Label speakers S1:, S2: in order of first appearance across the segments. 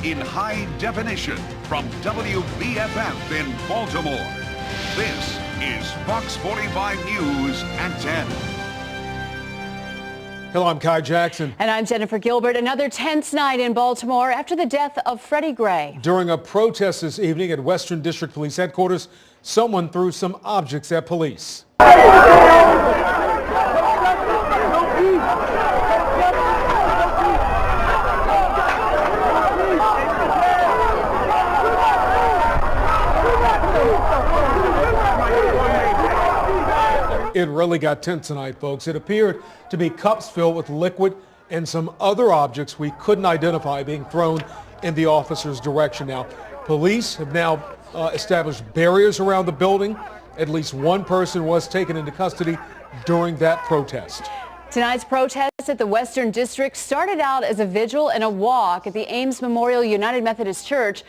S1: in high definition from WBFF in Baltimore. This is Fox 45 News at 10.
S2: Hello, I'm Kai Jackson.
S3: And I'm Jennifer Gilbert. Another tense night in Baltimore after the death of Freddie Gray.
S2: During a protest this evening at Western District Police Headquarters, someone threw some objects at police. It really got tense tonight, folks. It appeared to be cups filled with liquid and some other objects we couldn't identify being thrown in the officer's direction. Now, police have now established barriers around the building. At least one person was taken into custody during that protest.
S3: Tonight's protest at the Western District started out as a vigil and a walk at the Ames Memorial United Methodist Church.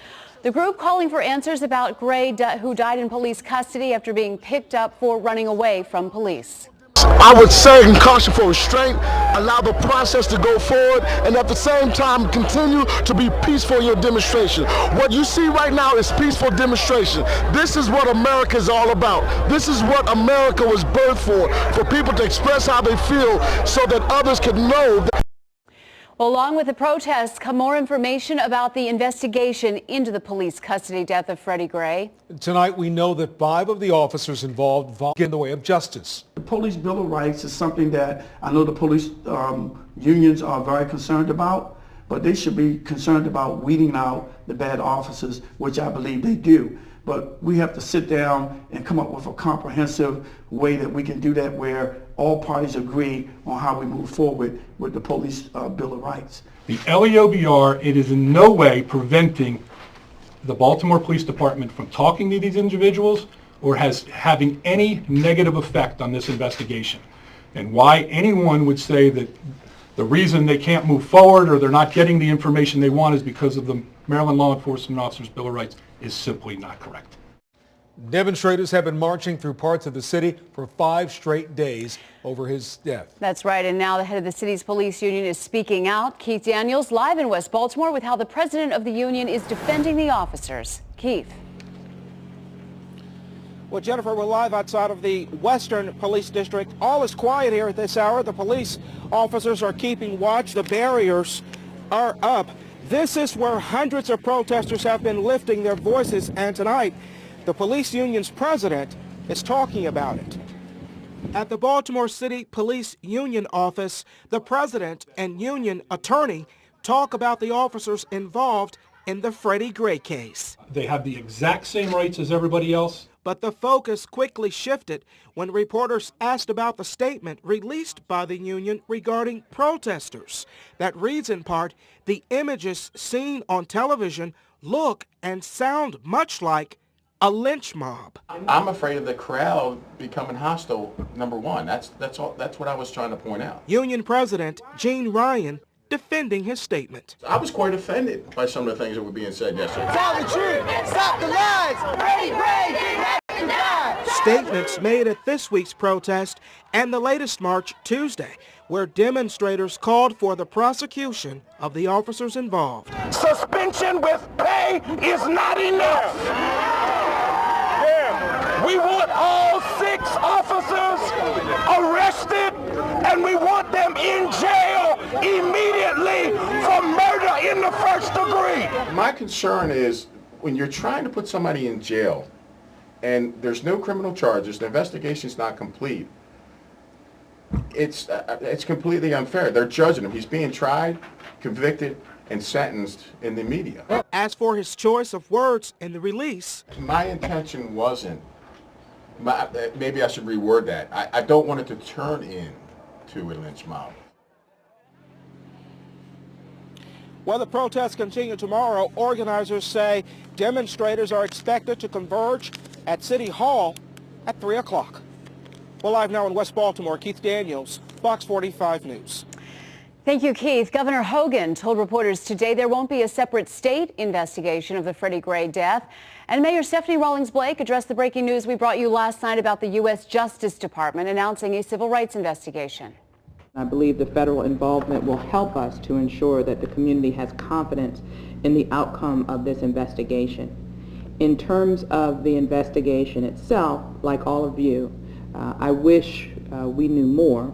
S3: The group calling for answers about Gray, who died in police custody after being picked up for running away from police.
S4: I would say and caution for restraint, allow the process to go forward, and at the same time continue to be peaceful in your demonstration. What you see right now is peaceful demonstration. This is what America is all about. This is what America was birthed for people to express how they feel so that others can know that.
S3: Well, along with the protests come more information about the investigation into the police custody death of Freddie Gray.
S2: Tonight, we know that 5 of the officers involved in the way of justice.
S5: The Police Bill of Rights is something that I know the police unions are very concerned about, but they should be concerned about weeding out the bad officers, which I believe they do. But we have to sit down and come up with a comprehensive way that we can do that where all parties agree on how we move forward with the Police Bill of Rights.
S6: The LEOBR, it is in no way preventing the Baltimore Police Department from talking to these individuals or having any negative effect on this investigation. And why anyone would say that the reason they can't move forward or they're not getting the information they want is because of the Maryland Law Enforcement Officers Bill of Rights is simply not correct.
S2: Demonstrators have been marching through parts of the city for 5 straight days over his death.
S3: That's right, and now the head of the city's police union is speaking out. Keith Daniels live in West Baltimore with how the president of the union is defending the officers. Keith.
S7: Well, Jennifer, we're live outside of the Western Police District. All is quiet here at this hour. The police officers are keeping watch. The barriers are up. This is where hundreds of protesters have been lifting their voices, and tonight the police union's president is talking about it. At the Baltimore City Police Union office, the president and union attorney talk about the officers involved in the Freddie Gray case.
S6: They have the exact same rights as everybody else.
S7: But the focus quickly shifted when reporters asked about the statement released by the union regarding protesters. That reads in part, the images seen on television look and sound much like a lynch mob.
S8: I'm afraid of the crowd becoming hostile, number one. That's what I was trying to point out.
S7: Union President Gene Ryan defending his statement.
S8: I was quite offended by some of the things that were being said yesterday.
S4: Tell the truth! Stop the lies! Freddie Gray didn't have to die!
S7: Statements made at this week's protest and the latest march Tuesday, where demonstrators called for the prosecution of the officers involved.
S4: Suspension with pay is not enough! We want all 6 officers arrested, and we want them in jail immediately for murder in the first degree.
S8: My concern is when you're trying to put somebody in jail and there's no criminal charges, the investigation's not complete, it's completely unfair. They're judging him. He's being tried, convicted, and sentenced in the media.
S7: As for his choice of words in the release,
S8: my intention wasn't, maybe I should reword that. I don't want it to turn into a lynch mob.
S7: While the protests continue tomorrow, organizers say demonstrators are expected to converge at City Hall at 3 o'clock. Well, live now in West Baltimore, Keith Daniels, Fox 45 News.
S3: Thank you, Keith. Governor Hogan told reporters today there won't be a separate state investigation of the Freddie Gray death. And Mayor Stephanie Rawlings-Blake addressed the breaking news we brought you last night about the U.S. Justice Department announcing a civil rights investigation.
S9: I believe the federal involvement will help us to ensure that the community has confidence in the outcome of this investigation. In terms of the investigation itself, like all of you, I wish we knew more.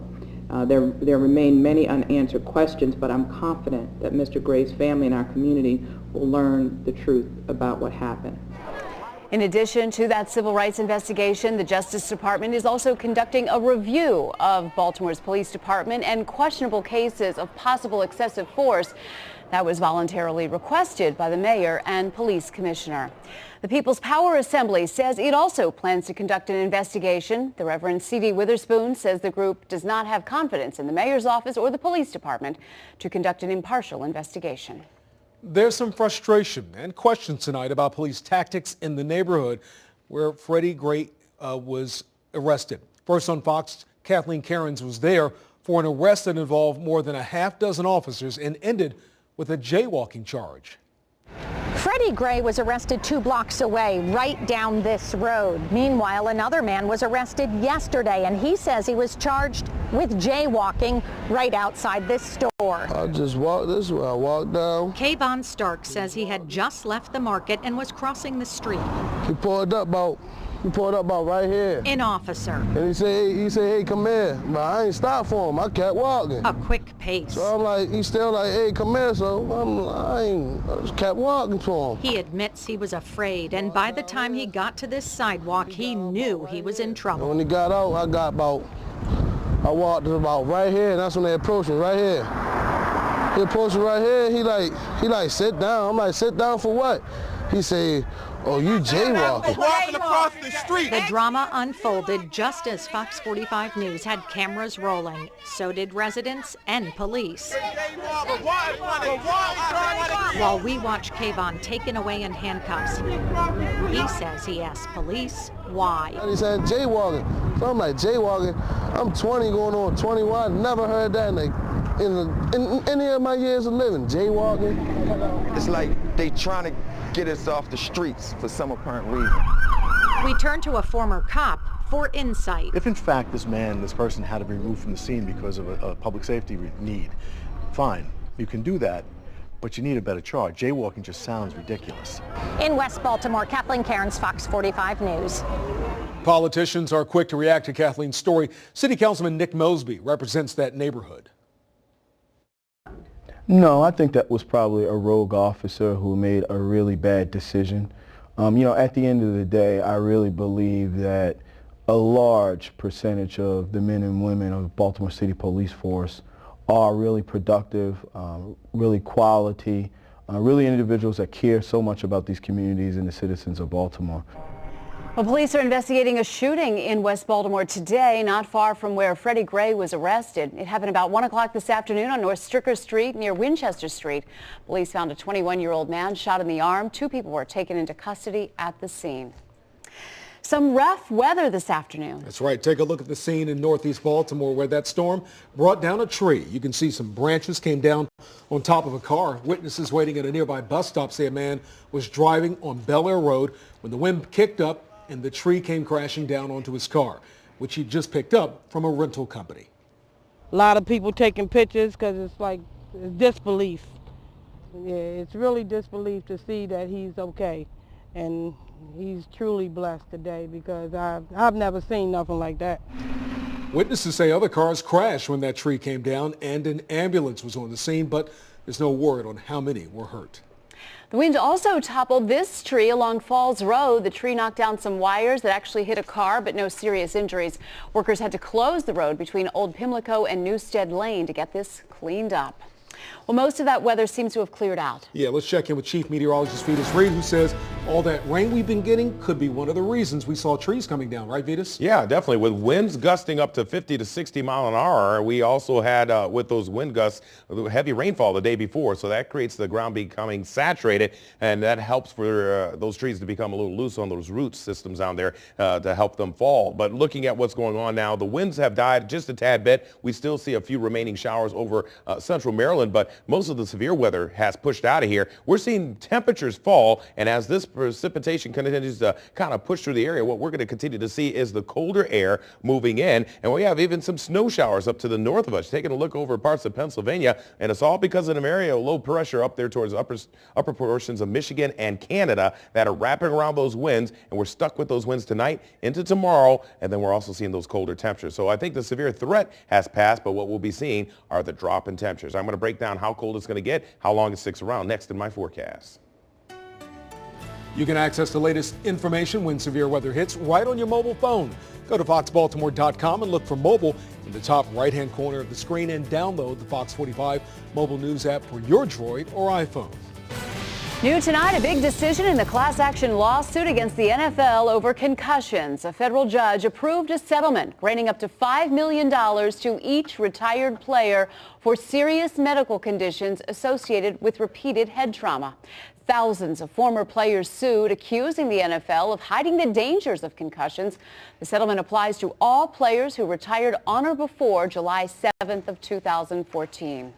S9: There remain many unanswered questions, but I'm confident that Mr. Gray's family and our community will learn the truth about what happened.
S3: In addition to that civil rights investigation, the Justice Department is also conducting a review of Baltimore's police department and questionable cases of possible excessive force that was voluntarily requested by the mayor and police commissioner. The People's Power Assembly says it also plans to conduct an investigation. The Reverend C.D. Witherspoon says the group does not have confidence in the mayor's office or the police department to conduct an impartial investigation.
S2: There's some frustration and questions tonight about police tactics in the neighborhood where Freddie Gray was arrested. First on Fox, Kathleen Cairns was there for an arrest that involved more than a half dozen officers and ended with a jaywalking charge.
S10: Freddie Gray was arrested 2 blocks away, right down this road. Meanwhile, another man was arrested yesterday, and he says he was charged with jaywalking right outside this store.
S4: I just walked this way. I walked down.
S10: Kayvon Stark says he had just left the market and was crossing the street.
S4: He pulled up about right here.
S10: An officer.
S4: And he said, hey, come here. But I ain't stopped for him. I kept walking.
S10: A quick pace.
S4: So I'm like, he's still like, hey, come here. So I just kept walking for him.
S10: He admits he was afraid, and by the time he got to this sidewalk, he knew he was in trouble.
S4: And when he got out, I walked about right here, and that's when they approached me, right here. He approached me right here, he like, sit down. I'm like, sit down for what? He said, oh, you jaywalking.
S7: Walking across the street.
S10: The drama unfolded just as Fox 45 News had cameras rolling. So did residents and police. While we watch Kayvon taken away in handcuffs, he says he asked police why.
S4: He said jaywalking. So I'm like, jaywalking? I'm 20 going on 21. Never heard that in any of my years of living. Jaywalking.
S11: It's like they trying to get us off the streets for some apparent reason.
S10: We turn to a former cop for insight.
S12: If in fact this person had to be removed from the scene because of a public safety need, fine, you can do that, but you need a better charge. Jaywalking just sounds ridiculous.
S10: In West Baltimore, Kathleen Cairns, Fox 45 News.
S2: Politicians are quick to react to Kathleen's story. City Councilman Nick Mosby represents that neighborhood.
S13: No, I think that was probably a rogue officer who made a really bad decision. At the end of the day, I really believe that a large percentage of the men and women of the Baltimore City Police Force are really productive, really quality, really individuals that care so much about these communities and the citizens of Baltimore.
S3: Well, police are investigating a shooting in West Baltimore today, not far from where Freddie Gray was arrested. It happened about 1 o'clock this afternoon on North Stricker Street near Winchester Street. Police found a 21-year-old man shot in the arm. 2 people were taken into custody at the scene. Some rough weather this afternoon.
S2: That's right. Take a look at the scene in northeast Baltimore where that storm brought down a tree. You can see some branches came down on top of a car. Witnesses waiting at a nearby bus stop say a man was driving on Bel Air Road when the wind kicked up and the tree came crashing down onto his car, which he just picked up from a rental company.
S14: A lot of people taking pictures because it's like disbelief. Yeah, it's really disbelief to see that he's okay. And he's truly blessed today because I've never seen nothing like that.
S2: Witnesses say other cars crashed when that tree came down and an ambulance was on the scene, but there's no word on how many were hurt.
S3: The wind also toppled this tree along Falls Road. The tree knocked down some wires that actually hit a car, but no serious injuries. Workers had to close the road between Old Pimlico and Newstead Lane to get this cleaned up. Well, most of that weather seems to have cleared out.
S2: Yeah, let's check in with Chief Meteorologist Vetus Reed, who says all that rain we've been getting could be one of the reasons we saw trees coming down, right, Vetus?
S15: Yeah, definitely. With winds gusting up to 50 to 60 mile an hour, we also had, with those wind gusts, heavy rainfall the day before. So that creates the ground becoming saturated, and that helps for those trees to become a little loose on those root systems down there to help them fall. But looking at what's going on now, the winds have died just a tad bit. We still see a few remaining showers over central Maryland, but most of the severe weather has pushed out of here. We're seeing temperatures fall, and as this precipitation continues to kind of push through the area, what we're going to continue to see is the colder air moving in, and we have even some snow showers up to the north of us. Taking a look over parts of Pennsylvania, and it's all because of an area of low pressure up there towards upper portions of Michigan and Canada that are wrapping around those winds, and we're stuck with those winds tonight into tomorrow, and then we're also seeing those colder temperatures. So I think the severe threat has passed, but what we'll be seeing are the drop in temperatures. I'm going to break down how cold it's going to get, how long it sticks around next in my forecast.
S2: You can access the latest information when severe weather hits right on your mobile phone. Go to foxbaltimore.com and look for mobile in the top right-hand corner of the screen and download the Fox 45 mobile news app for your Droid or iPhone.
S3: New tonight, a big decision in the class action lawsuit against the NFL over concussions. A federal judge approved a settlement granting up to $5 million to each retired player for serious medical conditions associated with repeated head trauma. Thousands of former players sued, accusing the NFL of hiding the dangers of concussions. The settlement applies to all players who retired on or before July 7th of 2014.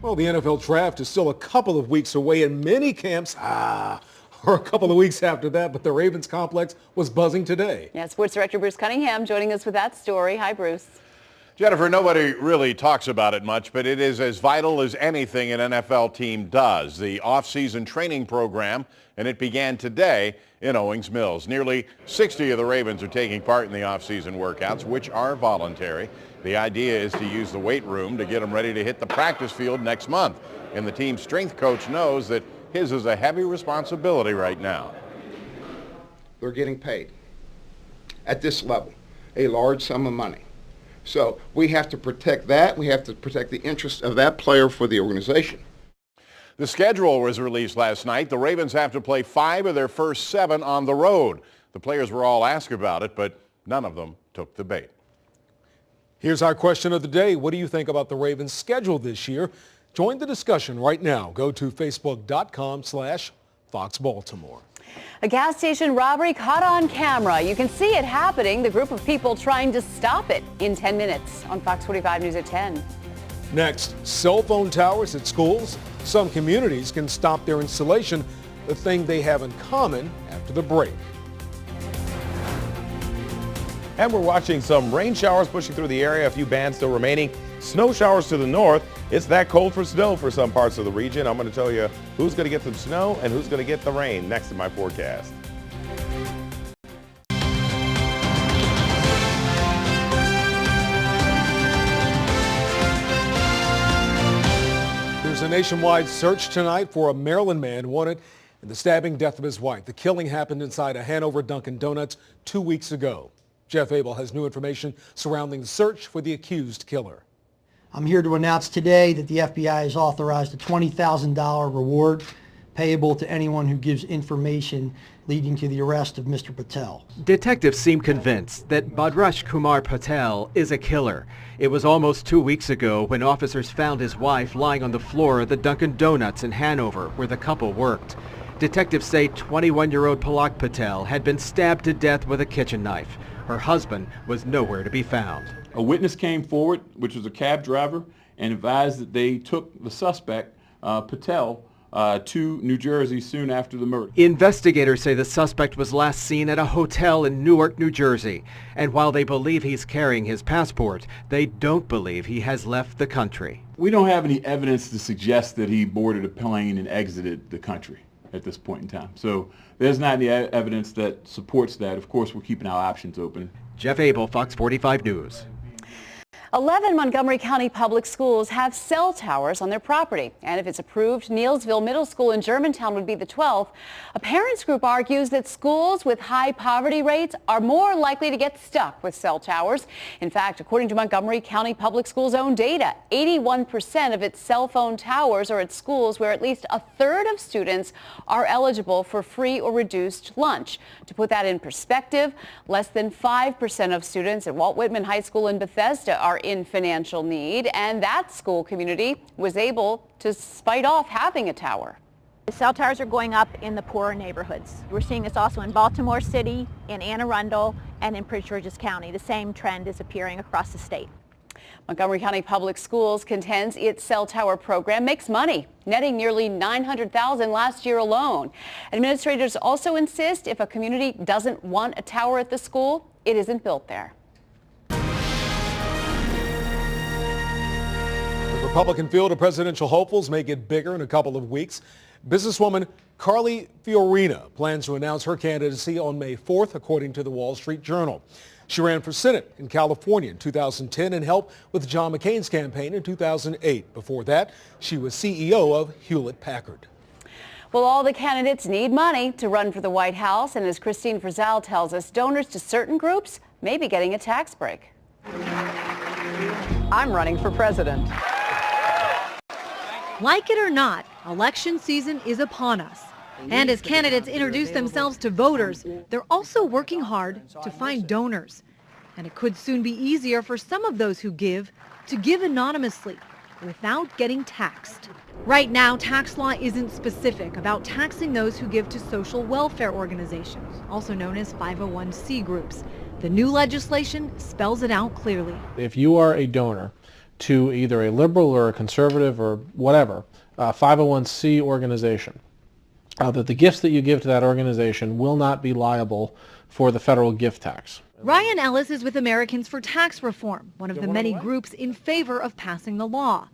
S2: Well, the NFL draft is still a couple of weeks away, and many camps, or a couple of weeks after that, but the Ravens complex was buzzing today.
S3: Yeah, Sports Director Bruce Cunningham joining us with that story. Hi, Bruce.
S16: Jennifer, nobody really talks about it much, but it is as vital as anything an NFL team does. The off-season training program, and it began today in Owings Mills. Nearly 60 of the Ravens are taking part in the off-season workouts, which are voluntary. The idea is to use the weight room to get them ready to hit the practice field next month. And the team's strength coach knows that his is a heavy responsibility right now.
S17: They're getting paid at this level, a large sum of money. So we have to protect that. We have to protect the interests of that player for the organization.
S16: The schedule was released last night. The Ravens have to play 5 of their first 7 on the road. The players were all asked about it, but none of them took the bait.
S2: Here's our question of the day. What do you think about the Ravens' schedule this year? Join the discussion right now. Go to facebook.com/FoxBaltimore.
S3: A gas station robbery caught on camera. You can see it happening. The group of people trying to stop it in 10 minutes on Fox 45 News at 10.
S2: Next, cell phone towers at schools. Some communities can stop their installation, the thing they have in common after the break.
S15: And we're watching some rain showers pushing through the area, a few bands still remaining. Snow showers to the north. It's that cold for snow for some parts of the region. I'm going to tell you who's going to get some snow and who's going to get the rain next in my forecast.
S2: There's a nationwide search tonight for a Maryland man wanted in the stabbing death of his wife. The killing happened inside a Hanover Dunkin' Donuts 2 weeks ago. Jeff Abel has new information surrounding the search for the accused killer.
S18: I'm here to announce today that the FBI has authorized a $20,000 reward payable to anyone who gives information leading to the arrest of Mr. Patel.
S19: Detectives seem convinced that Bhadrash Kumar Patel is a killer. It was almost 2 weeks ago when officers found his wife lying on the floor of the Dunkin' Donuts in Hanover, where the couple worked. Detectives say 21-year-old Palak Patel had been stabbed to death with a kitchen knife. Her husband was nowhere to be found.
S20: A witness came forward, which was a cab driver, and advised that they took the suspect, Patel, to New Jersey soon after the murder.
S19: Investigators say the suspect was last seen at a hotel in Newark, New Jersey. And while they believe he's carrying his passport, they don't believe he has left the country.
S20: We don't have any evidence to suggest that he boarded a plane and exited the country at this point in time. So there's not any evidence that supports that. Of course, we're keeping our options open.
S19: Jeff Abel, Fox 45 News.
S3: 11 Montgomery County public schools have cell towers on their property. And if it's approved, Neilsville Middle School in Germantown would be the 12th. A parents group argues that schools with high poverty rates are more likely to get stuck with cell towers. In fact, according to Montgomery County Public Schools' own data, 81% of its cell phone towers are at schools where at least a third of students are eligible for free or reduced lunch. To put that in perspective, less than 5% of students at Walt Whitman High School in Bethesda are in financial need, and that school community was able to fight off having a tower.
S21: The cell towers are going up in the poorer neighborhoods. We're seeing this also in Baltimore City, in Anne Arundel, and in Prince George's County. The same trend is appearing across the state.
S3: Montgomery County Public Schools contends its cell tower program makes money, netting nearly $900,000 last year alone. Administrators also insist if a community doesn't want a tower at the school, it isn't built there.
S2: The Republican field of presidential hopefuls may get bigger in a couple of weeks. Businesswoman Carly Fiorina plans to announce her candidacy on May 4th, according to the Wall Street Journal. She ran for Senate in California in 2010 and helped with John McCain's campaign in 2008. Before that, she was CEO of Hewlett-Packard.
S3: Well, all the candidates need money to run for the White House, and as Christine Frizzell tells us, donors to certain groups may be getting a tax break.
S1: I'm running for president. Like it or not, election season is upon us. And as candidates introduce themselves to voters, they're also working hard to find donors. And it could soon be easier for some of those who give to give anonymously without getting taxed. Right now, tax law isn't specific about taxing those who give to social welfare organizations, also known as 501c groups. The new legislation spells it out clearly.
S22: If you are a donor to either a liberal or a conservative or whatever, 501c organization, that the gifts that you give to that organization will not be liable for the federal gift tax.
S1: Ryan Ellis is with Americans for Tax Reform, one of the many groups in favor of passing the law.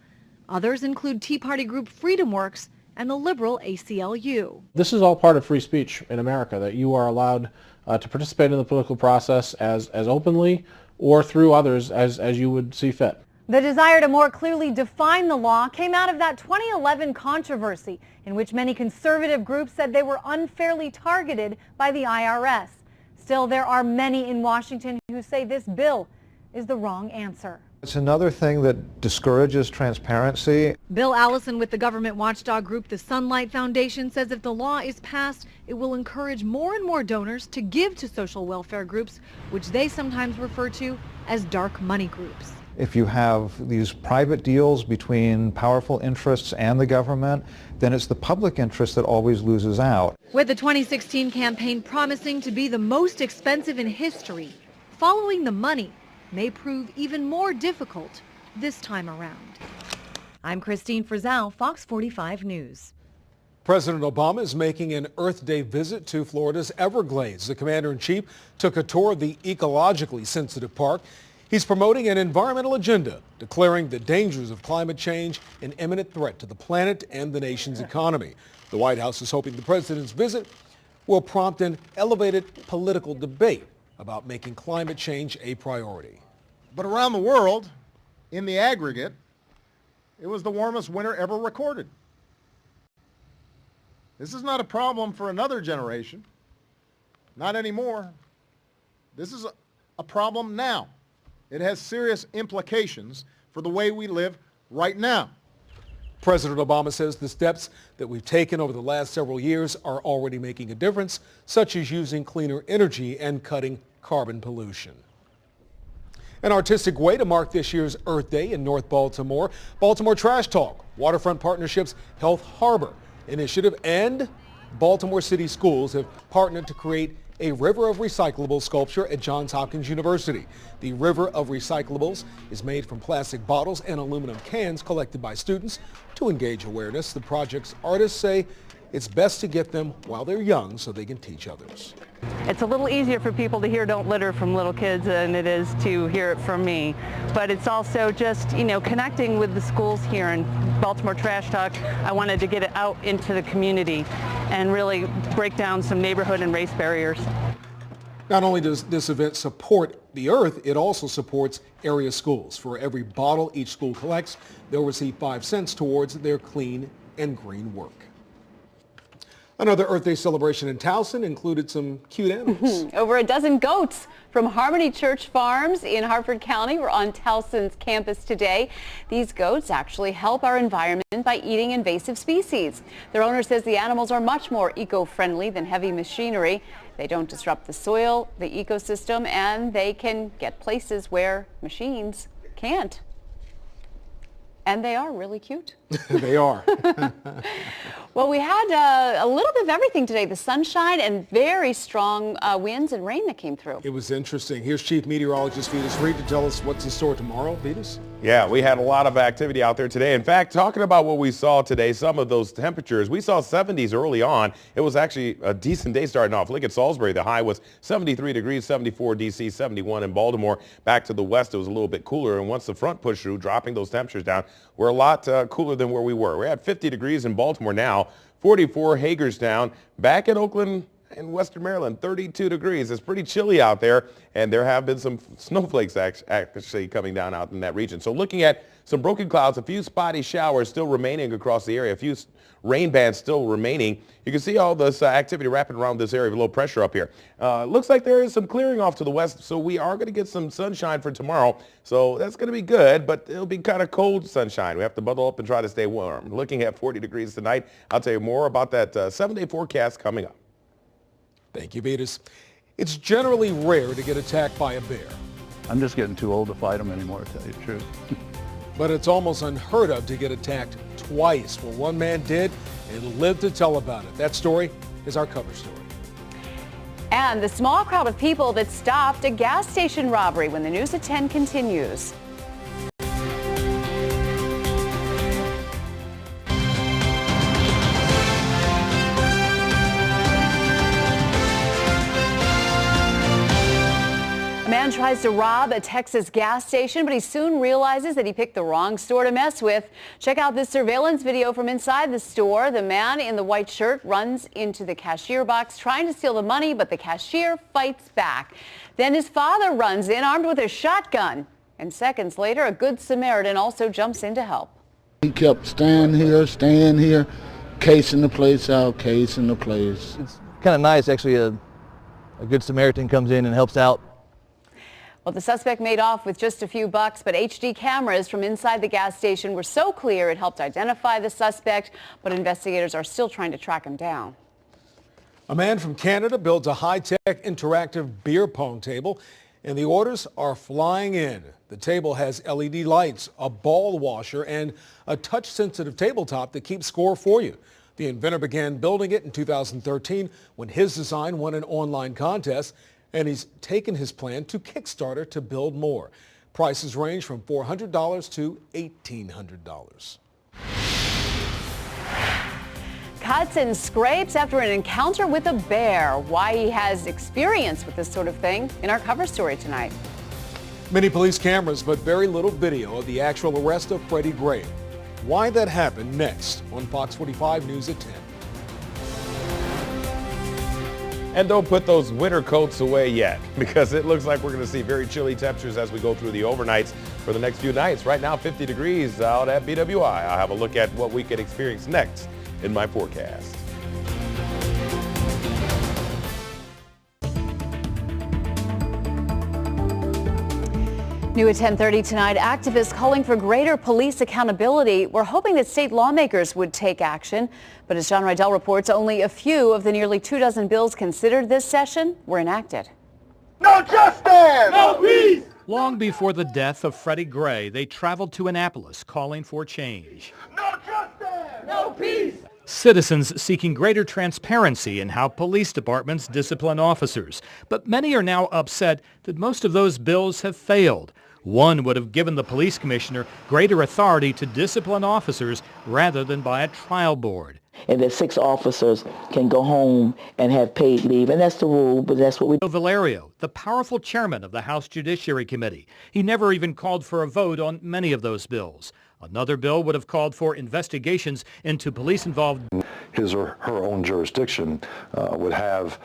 S1: Others include Tea Party group Freedom Works and the liberal ACLU.
S22: This is all part of free speech in America, that you are allowed to participate in the political process as openly or through others as you would see fit.
S1: The desire to more clearly define the law came out of that 2011 controversy in which many conservative groups said they were unfairly targeted by the IRS. Still, there are many in Washington who say this bill is the wrong answer.
S23: It's another thing that discourages transparency.
S1: Bill Allison with the government watchdog group the Sunlight Foundation says if the law is passed, it will encourage more and more donors to give to social welfare groups, which they sometimes refer to as dark money groups.
S23: If you have these private deals between powerful interests and the government, then it's the public interest that always loses out.
S1: With the 2016 campaign promising to be the most expensive in history, following the money may prove even more difficult this time around. I'm Christine Frizzell, Fox 45 News.
S2: President Obama is making an Earth Day visit to Florida's Everglades. The commander-in-chief took a tour of the ecologically sensitive park. He's promoting an environmental agenda, declaring the dangers of climate change an imminent threat to the planet and the nation's economy. The White House is hoping the president's visit will prompt an elevated political debate about making climate change a priority.
S24: But around the world, in the aggregate, it was the warmest winter ever recorded. This is not a problem for another generation. Not anymore. This is a problem now. It has serious implications for the way we live right now.
S2: President Obama says the steps that we've taken over the last several years are already making a difference, such as using cleaner energy and cutting carbon pollution. An artistic way to mark this year's Earth Day in North Baltimore, Baltimore Trash Talk, Waterfront Partnership's Health Harbor initiative, and Baltimore City Schools have partnered to create a River of Recyclables sculpture at Johns Hopkins University. The River of Recyclables is made from plastic bottles and aluminum cans collected by students to engage awareness. The project's artists say it's best to get them while they're young so they can teach others.
S25: It's a little easier for people to hear "Don't Litter" from little kids than it is to hear it from me. But it's also just, connecting with the schools here in Baltimore Trash Talk. I wanted to get it out into the community and really break down some neighborhood and race barriers.
S2: Not only does this event support the earth, it also supports area schools. For every bottle each school collects, they'll receive 5 cents towards their clean and green work. Another Earth Day celebration in Towson included some cute animals.
S3: Over a dozen goats from Harmony Church Farms in Harford County were on Towson's campus today. These goats actually help our environment by eating invasive species. Their owner says the animals are much more eco-friendly than heavy machinery. They don't disrupt the soil, the ecosystem, and they can get places where machines can't. And they are really cute.
S2: They are.
S3: Well, we had a little bit of everything today. The sunshine and very strong winds and rain that came through.
S2: It was interesting. Here's Chief Meteorologist Vetus Reed to tell us what's in store tomorrow. Vetus?
S15: Yeah, we had a lot of activity out there today. In fact, talking about what we saw today, some of those temperatures, we saw 70s early on. It was actually a decent day starting off. Look at Salisbury. The high was 73 degrees, 74 D.C., 71 in Baltimore. Back to the west, it was a little bit cooler. And once the front pushed through, dropping those temperatures down, we're a lot cooler than where we were. We're at 50 degrees in Baltimore now, 44 Hagerstown. Back in Oakland and Western Maryland, 32 degrees. It's pretty chilly out there, and there have been some snowflakes actually coming down out in that region. So looking at some broken clouds, a few spotty showers still remaining across the area, a few rain bands still remaining. You can see all this activity wrapping around this area of low pressure up here. Looks like there is some clearing off to the west, so we are going to get some sunshine for tomorrow. So that's going to be good, but it'll be kind of cold sunshine. We have to bundle up and try to stay warm. Looking at 40 degrees tonight. I'll tell you more about that 7-day forecast coming up.
S2: Thank you, Vetus. It's generally rare to get attacked by a bear.
S5: I'm just getting too old to fight them anymore, to tell you the truth.
S2: But it's almost unheard of to get attacked twice. Well, one man did and lived to tell about it. That story is our cover story.
S3: And the small crowd of people that stopped a gas station robbery when the News at 10 continues. A man tries to rob a Texas gas station, but he soon realizes that he picked the wrong store to mess with. Check out this surveillance video from inside the store. The man in the white shirt runs into the cashier box trying to steal the money, but the cashier fights back. Then his father runs in armed with a shotgun. And seconds later, a good Samaritan also jumps in to help.
S6: He kept staying here, casing the place out, casing the place.
S7: It's kind of nice, actually, a good Samaritan comes in and helps out.
S3: Well, the suspect made off with just a few bucks, but HD cameras from inside the gas station were so clear it helped identify the suspect, but investigators are still trying to track him down.
S2: A man from Canada builds a high-tech interactive beer pong table, and the orders are flying in. The table has LED lights, a ball washer, and a touch-sensitive tabletop that keeps score for you. The inventor began building it in 2013 when his design won an online contest, and he's taken his plan to Kickstarter to build more. Prices range from $400 to $1,800.
S3: Cuts and scrapes after an encounter with a bear. Why he has experience with this sort of thing in our cover story tonight.
S2: Many police cameras, but very little video of the actual arrest of Freddie Gray. Why that happened next on Fox 45 News at 10.
S15: And don't put those winter coats away yet, because it looks like we're going to see very chilly temperatures as we go through the overnights for the next few nights. Right now, 50 degrees out at BWI. I'll have a look at what we could experience next in my forecast.
S3: New at 10:30 tonight, activists calling for greater police accountability. We're hoping that state lawmakers would take action. But as John Rydell reports, only a few of the nearly 24 bills considered this session were enacted.
S8: No justice! No peace! Long before the death of Freddie Gray, they traveled to Annapolis calling for change. No justice! No peace!
S9: Citizens seeking greater transparency in how police departments discipline officers. But many are now upset that most of those bills have failed. One would have given the police commissioner greater authority to discipline officers rather than by a trial board.
S26: And that 6 officers can go home and have paid leave. And that's the rule, but that's what we do.
S9: Valerio, the powerful chairman of the House Judiciary Committee. He never even called for a vote on many of those bills. Another bill would have called for investigations into police-involved.
S27: His or her own jurisdiction would have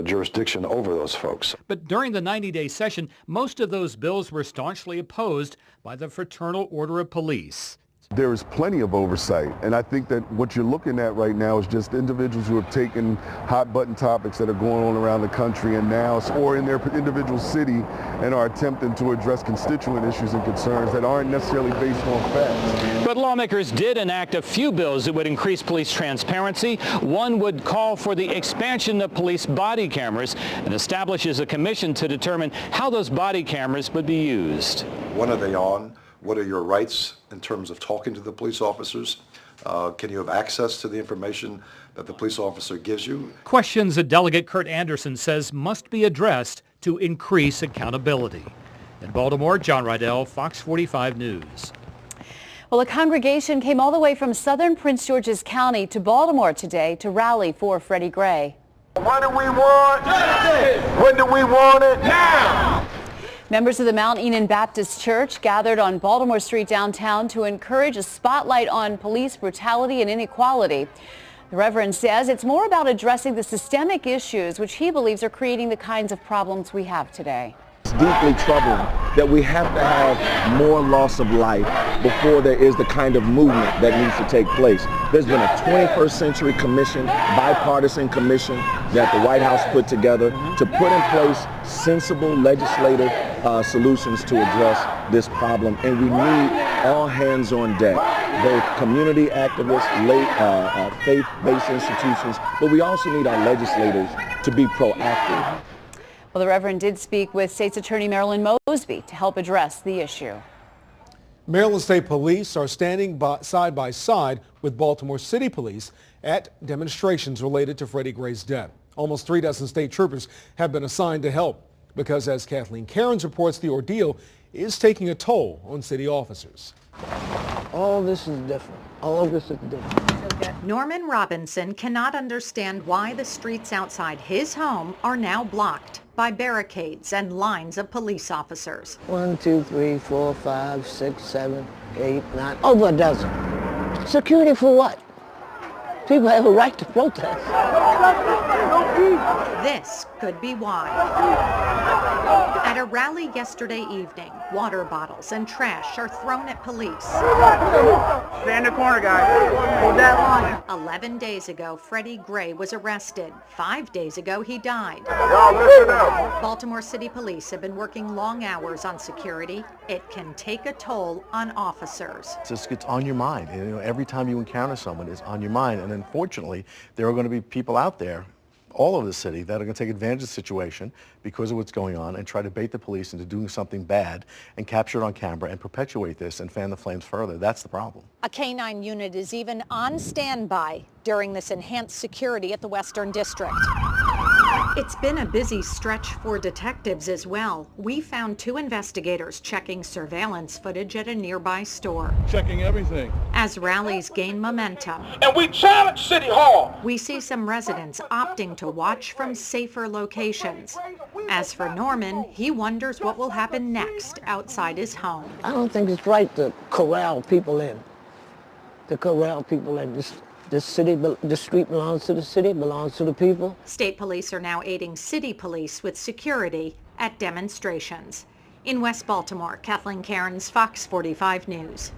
S27: jurisdiction over those folks.
S9: But during the 90-day session, most of those bills were staunchly opposed by the Fraternal Order of Police.
S28: There is plenty of oversight, and I think that what you're looking at right now is just individuals who have taken hot button topics that are going on around the country and now, or in their individual city, and are attempting to address constituent issues and concerns that aren't necessarily based on facts.
S8: But lawmakers did enact a few bills that would increase police transparency. One would call for the expansion of police body cameras and establishes a commission to determine how those body cameras would be used.
S27: When are they on? What are your rights in terms of talking to the police officers? Can you have access to the information that the police officer gives you?
S9: Questions that Delegate Kurt Anderson says must be addressed to increase accountability. In Baltimore, John Rydell, Fox 45 News.
S3: Well, a congregation came all the way from southern Prince George's County to Baltimore today to rally for Freddie Gray.
S4: What do we want? Justice! When do we want it? Now!
S3: Members of the Mount Enon Baptist Church gathered on Baltimore Street downtown to encourage a spotlight on police brutality and inequality. The Reverend says it's more about addressing the systemic issues which he believes are creating the kinds of problems we have today.
S10: It's deeply troubling that we have to have more loss of life before there is the kind of movement that needs to take place. There's been a 21st century commission, bipartisan commission that the White House put together to put in place sensible legislative solutions to address this problem, and we need all hands on deck, both community activists, faith-based institutions, but we also need our legislators to be proactive.
S3: Well, the Reverend did speak with State's Attorney Marilyn Mosby to help address the issue.
S2: Maryland State Police are standing side by side with Baltimore City Police at demonstrations related to Freddie Gray's death. Almost 3 dozen state troopers have been assigned to help because, as Kathleen Cairns reports, the ordeal is taking a toll on city officers.
S11: All this is different. All of this is different.
S12: Norman Robinson cannot understand why the streets outside his home are now blocked by barricades and lines of police officers.
S11: 1, 2, 3, 4, 5, 6, 7, 8, 9, over a dozen. Security for what? People have a right to protest.
S12: This could be why. At a rally yesterday evening, water bottles and trash are thrown at police.
S4: Stay in the corner, guys. Hold that line.
S12: 11 days ago, Freddie Gray was arrested. 5 days ago, he died.
S4: Y'all listen up.
S12: Baltimore City Police have been working long hours on security. It can take a toll on officers.
S13: It's on your mind. You know, every time you encounter someone, it's on your mind. And unfortunately, there are going to be people out there all over the city that are going to take advantage of the situation because of what's going on and try to bait the police into doing something bad and capture it on camera and perpetuate this and fan the flames further. That's the problem.
S12: A K-9 unit is even on standby during this enhanced security at the Western District. It's been a busy stretch for detectives as well. We found 2 investigators checking surveillance footage at a nearby store.
S14: Checking everything.
S12: As rallies gain momentum.
S4: And we challenge City Hall.
S12: We see some residents opting to watch from safer locations. As for Norman, he wonders what will happen next outside his home.
S11: I don't think it's right to corral people in. This city, the street belongs to the city, belongs to the people.
S12: State police are now aiding city police with security at demonstrations. In West Baltimore, Kathleen Cairns, Fox 45 News.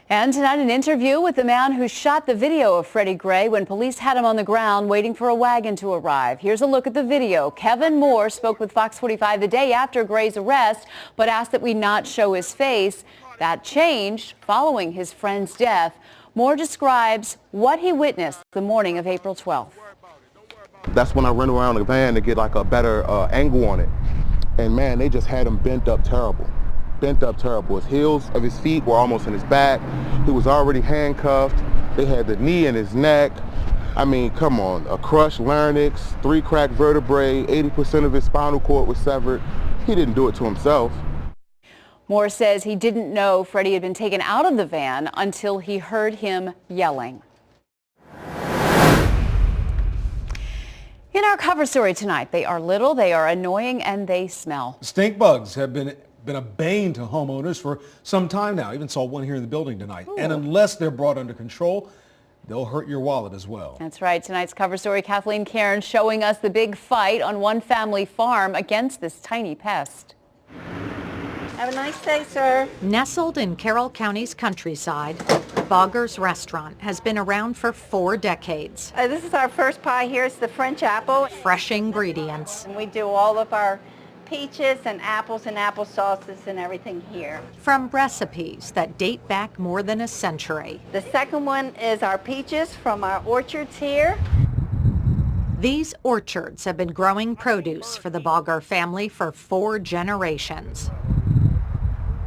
S3: And tonight, an interview with the man who shot the video of Freddie Gray when police had him on the ground waiting for a wagon to arrive. Here's a look at the video. Kevin Moore spoke with Fox 45 the day after Gray's arrest, but asked that we not show his face. That changed following his friend's death. Moore describes what he witnessed the morning of April 12th.
S28: That's when I ran around the van to get like a better angle on it. And man, they just had him bent up terrible. His heels of his feet were almost in his back. He was already handcuffed. They had the knee in his neck. I mean, come on, a crushed larynx, 3 cracked vertebrae, 80% of his spinal cord was severed. He didn't do it to himself.
S3: Moore says he didn't know Freddie had been taken out of the van until he heard him yelling. In our cover story tonight, they are little, they are annoying, and they smell.
S2: Stink bugs have been a bane to homeowners for some time now. Even saw one here in the building tonight. Ooh. And unless they're brought under control, they'll hurt your wallet as well.
S3: That's right. Tonight's cover story, Kathleen Cairns showing us the big fight on one family farm against this tiny pest.
S21: Have a nice day, sir.
S12: Nestled in Carroll County's countryside, Bogger's Restaurant has been around for 4 decades.
S21: This is our first pie here. It's the French apple.
S12: Fresh ingredients.
S21: And we do all of our peaches and apple sauces and everything here.
S12: From recipes that date back more than a century.
S21: The second one is our peaches from our orchards here.
S12: These orchards have been growing produce for the Bogger family for 4 generations.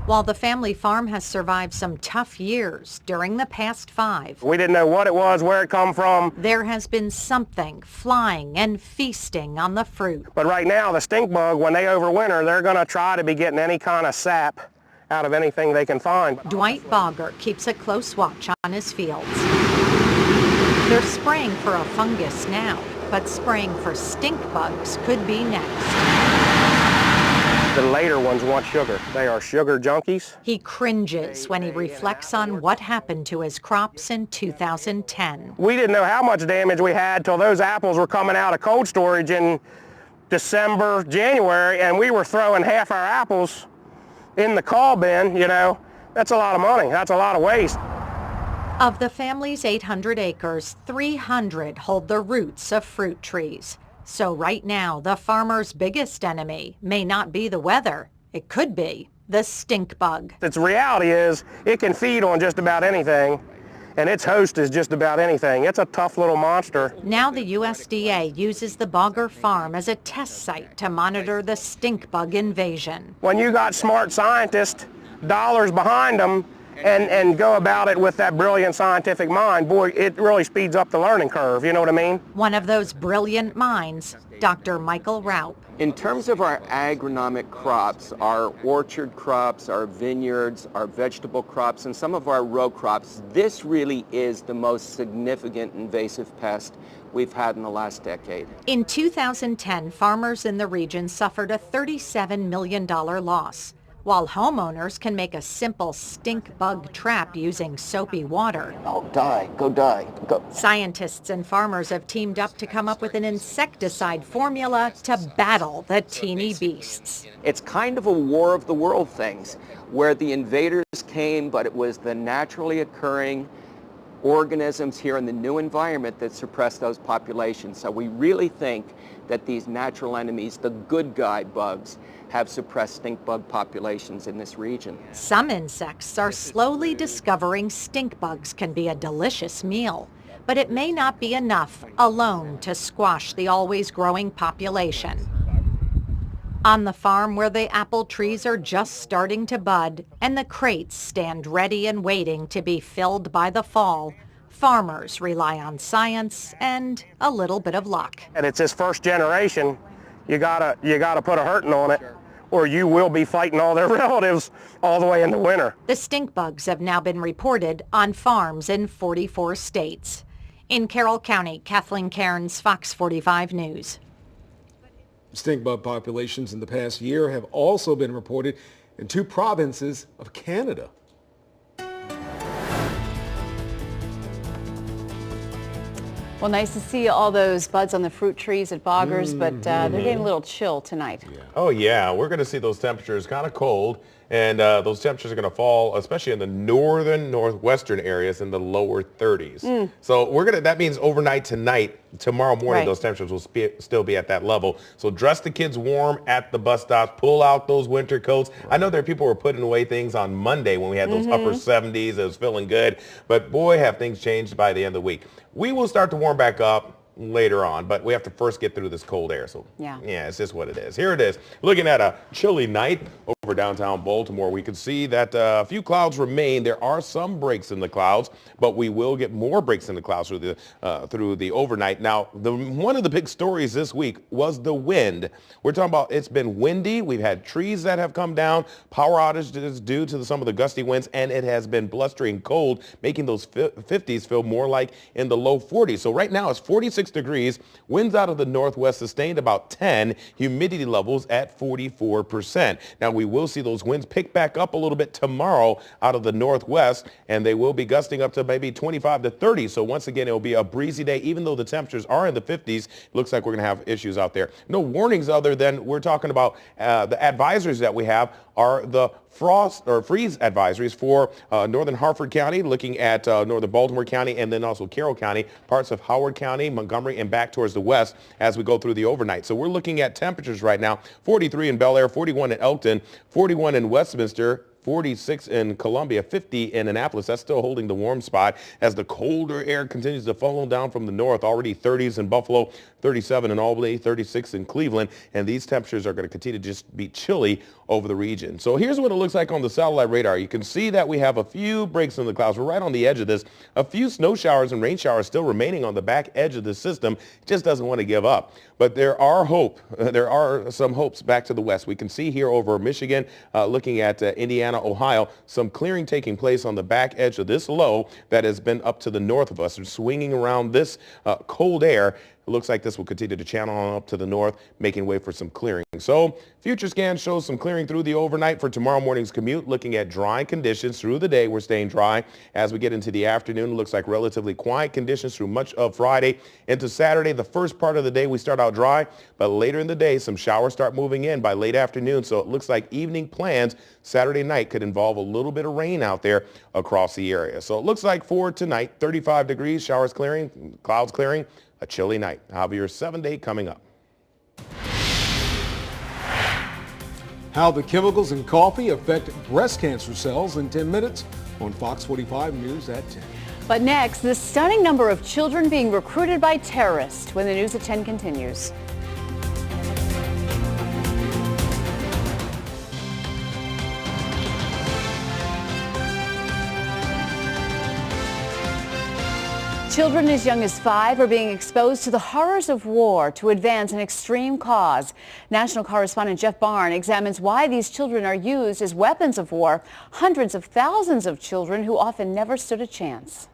S12: While the family farm has survived some tough years, during the past 5,
S14: we didn't know what it was, where it come from.
S12: There has been something flying and feasting on the fruit.
S14: But right now, the stink bug, when they overwinter, they're going to try to be getting any kind of sap out of anything they can find.
S12: Dwight Bogger keeps a close watch on his fields. They're spraying for a fungus now, but spraying for stink bugs could be next.
S14: The later ones want sugar. They are sugar junkies.
S12: He cringes when he reflects on what happened to his crops in 2010.
S14: We didn't know how much damage we had till those apples were coming out of cold storage in December, January, and we were throwing half our apples in the call bin. You know, that's a lot of money. That's a lot of waste.
S12: Of the family's 800 acres, 300 hold the roots of fruit trees. So right now, the farmer's biggest enemy may not be the weather. It could be the stink bug.
S14: Its reality is it can feed on just about anything, and its host is just about anything. It's a tough little monster.
S12: Now the USDA uses the Bogger farm as a test site to monitor the stink bug invasion.
S14: When you got smart scientists, dollars behind them, and go about it with that brilliant scientific mind, boy, it really speeds up the learning curve, you know what I mean?
S12: One of those brilliant minds, Dr. Michael Raup.
S16: In terms of our agronomic crops, our orchard crops, our vineyards, our vegetable crops, and some of our row crops, this really is the most significant invasive pest we've had in the last decade.
S12: In 2010, farmers in the region suffered a $37 million loss. While homeowners can make a simple stink bug trap using soapy water.
S11: Oh, die, go die, go.
S12: Scientists and farmers have teamed up to come up with an insecticide formula to battle the teeny beasts.
S16: It's kind of a war of the world things, where the invaders came, but it was the naturally occurring organisms here in the new environment that suppressed those populations. So we really think that these natural enemies, the good guy bugs, have suppressed stink bug populations in this region.
S12: Some insects are slowly discovering stink bugs can be a delicious meal, but it may not be enough alone to squash the always growing population. On the farm where the apple trees are just starting to bud and the crates stand ready and waiting to be filled by the fall, farmers rely on science and a little bit of luck.
S14: And it's this first generation, you gotta put a hurting on it, or you will be fighting all their relatives all the way into winter.
S12: The stink bugs have now been reported on farms in 44 states. In Carroll County, Kathleen Cairns, Fox 45 News.
S2: Stink bug populations in the past year have also been reported in 2 provinces of Canada.
S3: Well, nice to see all those buds on the fruit trees at Boggers, but they're getting a little chill tonight.
S15: Yeah. Oh, yeah. We're going to see those temperatures kind of cold, and those temperatures are going to fall, especially in the northern, northwestern areas in the lower 30s. So that means overnight tonight, tomorrow morning, those temperatures will still be at that level. So dress the kids warm at the bus stops. Pull out those winter coats. I know there are people who were putting away things on Monday when we had those upper 70s. It was feeling good. But boy, have things changed by the end of the week. We will start to warm back up later on, but we have to first get through this cold air. So yeah, it's just what it is. Here it is. Looking at a chilly night over downtown Baltimore, we can see that a few clouds remain. There are some breaks in the clouds, but we will get more breaks in the clouds through the overnight. Now, one of the big stories this week was the wind. We're talking about it's been windy. We've had trees that have come down, power outages due to some of the gusty winds, and it has been blustering cold, making those 50s feel more like in the low 40s. So right now it's 46 degrees, winds out of the northwest sustained about 10, humidity levels at 44%. Now we will see those winds pick back up a little bit tomorrow out of the northwest, and they will be gusting up to maybe 25 to 30. So once again, it will be a breezy day. Even though the temperatures are in the 50s, it looks like we're going to have issues out there. No warnings other than we're talking about the advisories that we have are the frost or freeze advisories for northern Harford County, looking at northern Baltimore County, and then also Carroll County, parts of Howard County, Montgomery, and back towards the west as we go through the overnight. So we're looking at temperatures right now, 43 in Bel Air, 41 in Elkton, 41 in Westminster, 46 in Columbia, 50 in Annapolis. That's still holding the warm spot as the colder air continues to funnel down from the north. Already 30s in Buffalo, 37 in Albany, 36 in Cleveland, and these temperatures are going to continue to just be chilly over the region. So here's what it looks like on the satellite radar. You can see that we have a few breaks in the clouds. We're right on the edge of this. A few snow showers and rain showers still remaining on the back edge of the system. It just doesn't want to give up. But there are some hopes back to the west. We can see here over Michigan, looking at Indiana, Ohio, some clearing taking place on the back edge of this low that has been up to the north of us and swinging around this cold air. It looks like this will continue to channel on up to the north, making way for some clearing. So future scan shows some clearing through the overnight for tomorrow morning's commute. Looking at dry conditions through the day, we're staying dry. As we get into the afternoon, it looks like relatively quiet conditions through much of Friday. Into Saturday, the first part of the day, we start out dry, but later in the day, some showers start moving in by late afternoon. So it looks like evening plans Saturday night could involve a little bit of rain out there across the area. So it looks like for tonight, 35 degrees, showers clearing, clouds clearing. A chilly night. However, your 7-day coming up.
S2: How the chemicals in coffee affect breast cancer cells in 10 minutes on Fox 45 News at 10.
S3: But next, the stunning number of children being recruited by terrorists when the News at 10 continues. Children as young as 5 are being exposed to the horrors of war to advance an extreme cause. National correspondent Jeff Barn examines why these children are used as weapons of war. Hundreds of thousands of children who often never stood a chance.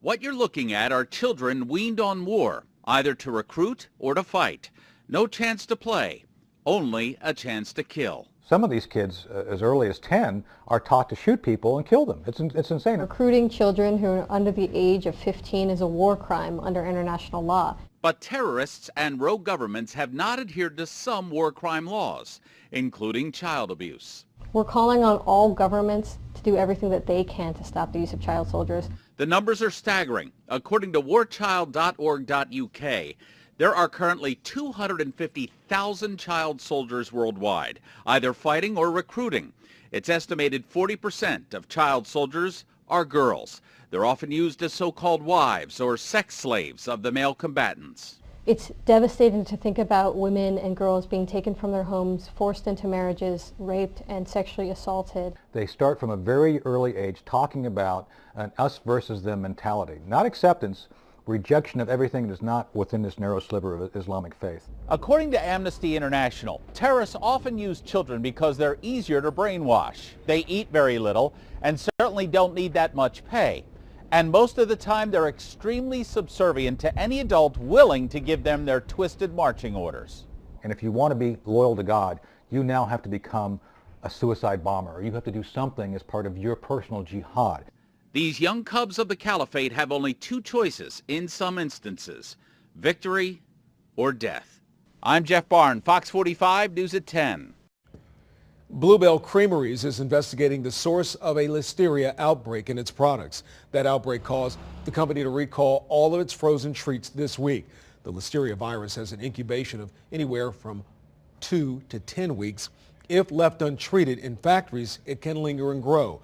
S1: What you're looking at are children weaned on war, either to recruit or to fight. No chance to play, only a chance to kill.
S17: Some of these kids, as early as 10, are taught to shoot people and kill them. It's insane.
S18: Recruiting children who are under the age of 15 is a war crime under international law.
S1: But terrorists and rogue governments have not adhered to some war crime laws, including child abuse.
S18: We're calling on all governments to do everything that they can to stop the use of child soldiers.
S1: The numbers are staggering. According to warchild.org.uk, there are currently 250,000 child soldiers worldwide, either fighting or recruiting. It's estimated 40% of child soldiers are girls. They're often used as so-called wives or sex slaves of the male combatants.
S18: It's devastating to think about women and girls being taken from their homes, forced into marriages, raped, and sexually assaulted.
S17: They start from a very early age talking about an us versus them mentality, not acceptance, rejection of everything that is not within this narrow sliver of Islamic faith.
S1: According to Amnesty International, terrorists often use children because they're easier to brainwash. They eat very little and certainly don't need that much pay. And most of the time they're extremely subservient to any adult willing to give them their twisted marching orders.
S17: And if you want to be loyal to God, you now have to become a suicide bomber, or you have to do something as part of your personal jihad.
S1: These young cubs of the caliphate have only two choices in some instances: victory or death. I'm Jeff Barn, Fox 45 News at 10.
S2: Bluebell Creameries is investigating the source of a listeria outbreak in its products. That outbreak caused the company to recall all of its frozen treats this week. The listeria virus has an incubation of anywhere from 2 to 10 weeks. If left untreated in factories, it can linger and grow.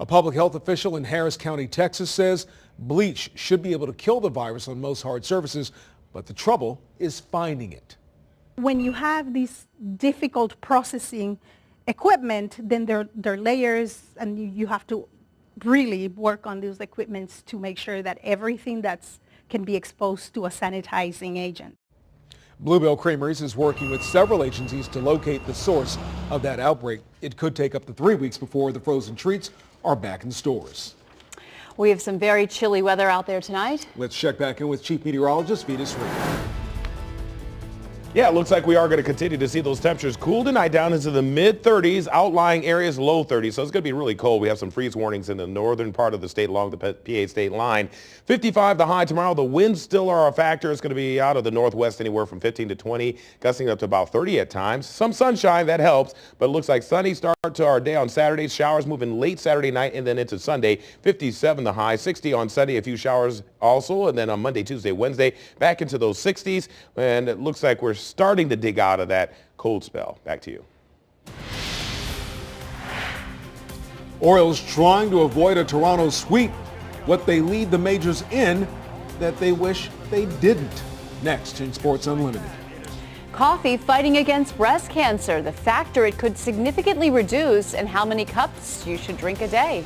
S2: A public health official in Harris County, Texas says bleach should be able to kill the virus on most hard surfaces, but the trouble is finding it.
S19: When you have this difficult processing equipment, then there are layers, and you have to really work on those equipments to make sure that everything can be exposed to a sanitizing agent.
S2: Bluebell Creameries is working with several agencies to locate the source of that outbreak. It could take up to 3 weeks before the frozen treats are back in stores.
S3: We have some very chilly weather out there tonight.
S2: Let's check back in with Chief Meteorologist Venus Reed.
S15: Yeah, it looks like we are going to continue to see those temperatures cool tonight down into the mid-30s, outlying areas low 30s. So it's going to be really cold. We have some freeze warnings in the northern part of the state along the PA state line. 55 the high tomorrow. The winds still are a factor. It's going to be out of the northwest anywhere from 15 to 20, gusting up to about 30 at times. Some sunshine, that helps, but it looks like sunny start to our day on Saturday. Showers moving late Saturday night and then into Sunday. 57 the high, 60 on Sunday, a few showers also, and then on Monday, Tuesday, Wednesday, back into those 60s. And it looks like we're starting to dig out of that cold spell. Back to you.
S2: Orioles trying to avoid a Toronto sweep. What they lead the majors in that they wish they didn't. Next in Sports Unlimited.
S3: Coffee fighting against breast cancer, the factor it could significantly reduce, and how many cups you should drink a day.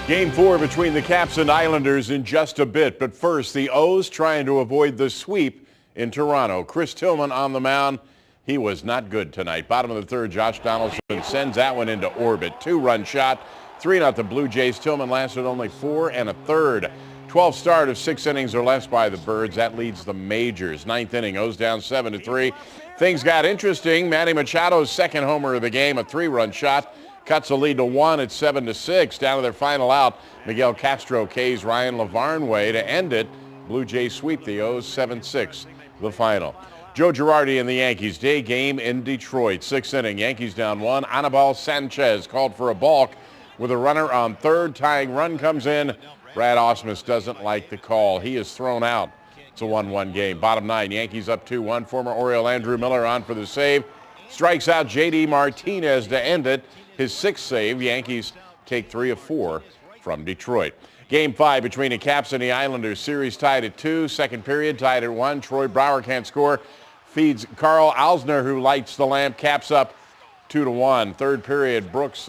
S5: Game 4 between the Caps and Islanders in just a bit. But first, the O's trying to avoid the sweep in Toronto. Chris Tillman on the mound. He was not good tonight. Bottom of the third, Josh Donaldson sends that one into orbit. 2-run shot, 3-0 Blue Jays. Tillman lasted only 4 1/3. 12th start of 6 innings or less by the Birds. That leads the majors. 9th inning, O's down 7-3. Things got interesting. Manny Machado's second homer of the game, a 3-run shot. Cuts the lead to 1 at 7-6. Down to their final out, Miguel Castro K's Ryan Lavarnway to end it. Blue Jays sweep the O's 7-6, the final. Joe Girardi and the Yankees, day game in Detroit. 6th inning, Yankees down 1. Anibal Sanchez called for a balk with a runner on third. Tying run comes in. Brad Ausmus doesn't like the call. He is thrown out. It's a 1-1 game. Bottom 9, Yankees up 2-1. Former Oriole Andrew Miller on for the save. Strikes out J.D. Martinez to end it. His 6th save. Yankees take 3 of 4 from Detroit. Game 5 between the Caps and the Islanders. Series tied at 2. Second period tied at 1. Troy Brouwer can't score. Feeds Carl Alsner, who lights the lamp. Caps up 2-1. Third period, Brooks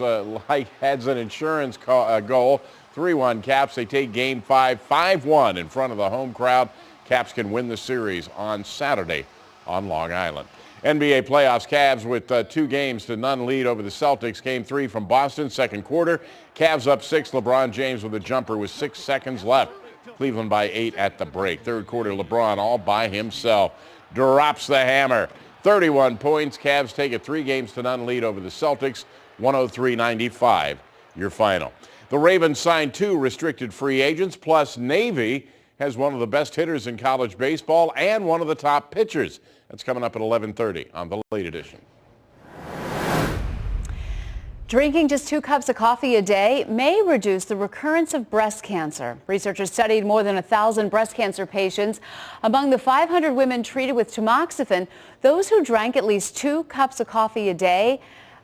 S5: heads an insurance goal. 3-1 Caps. They take Game 5 5-1 in front of the home crowd. Caps can win the series on Saturday on Long Island. NBA playoffs, Cavs with 2-0 lead over the Celtics. Game 3 from Boston, second quarter. Cavs up 6. LeBron James with a jumper with 6 seconds left. Cleveland by 8 at the break. Third quarter, LeBron all by himself. Drops the hammer. 31 points. Cavs take a 3-0 lead over the Celtics. 103-95, your final. The Ravens signed 2 restricted free agents, plus Navy has one of the best hitters in college baseball and one of the top pitchers. That's coming up at 11:30 on the Late Edition.
S3: Drinking just 2 cups of coffee a day may reduce the recurrence of breast cancer. Researchers studied more than 1,000 breast cancer patients. Among the 500 women treated with tamoxifen, those who drank at least 2 cups of coffee a day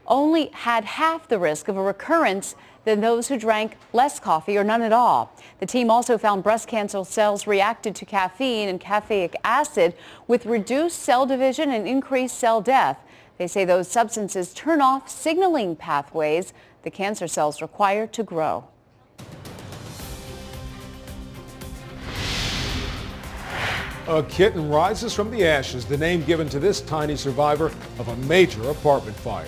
S3: only had half the risk of a recurrence than those who drank less coffee or none at all. The team also found breast cancer cells reacted to caffeine and caffeic acid with reduced cell division and increased cell death. They say those substances turn off signaling pathways the cancer cells require to grow.
S2: A kitten rises from the ashes, the name given to this tiny survivor of a major apartment fire.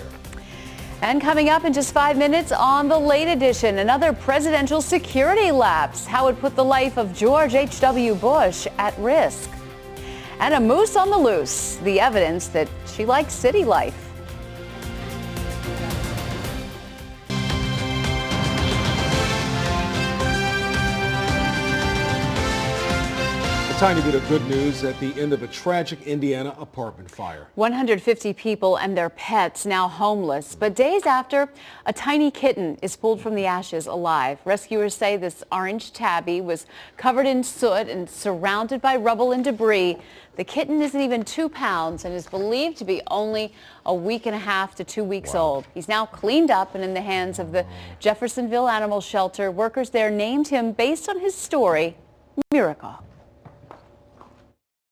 S3: And coming up in just 5 minutes on the Late Edition, another presidential security lapse, how it put the life of George H.W. Bush at risk. And a moose on the loose, the evidence that she likes city life.
S2: A tiny bit of good news at the end of a tragic Indiana apartment fire.
S3: 150 people and their pets now homeless, but days after, a tiny kitten is pulled from the ashes alive. Rescuers say this orange tabby was covered in soot and surrounded by rubble and debris. The kitten isn't even 2 pounds and is believed to be only a week and a half to 2 weeks old. He's now cleaned up and in the hands of the Jeffersonville Animal Shelter. Workers there named him based on his story, Miracle.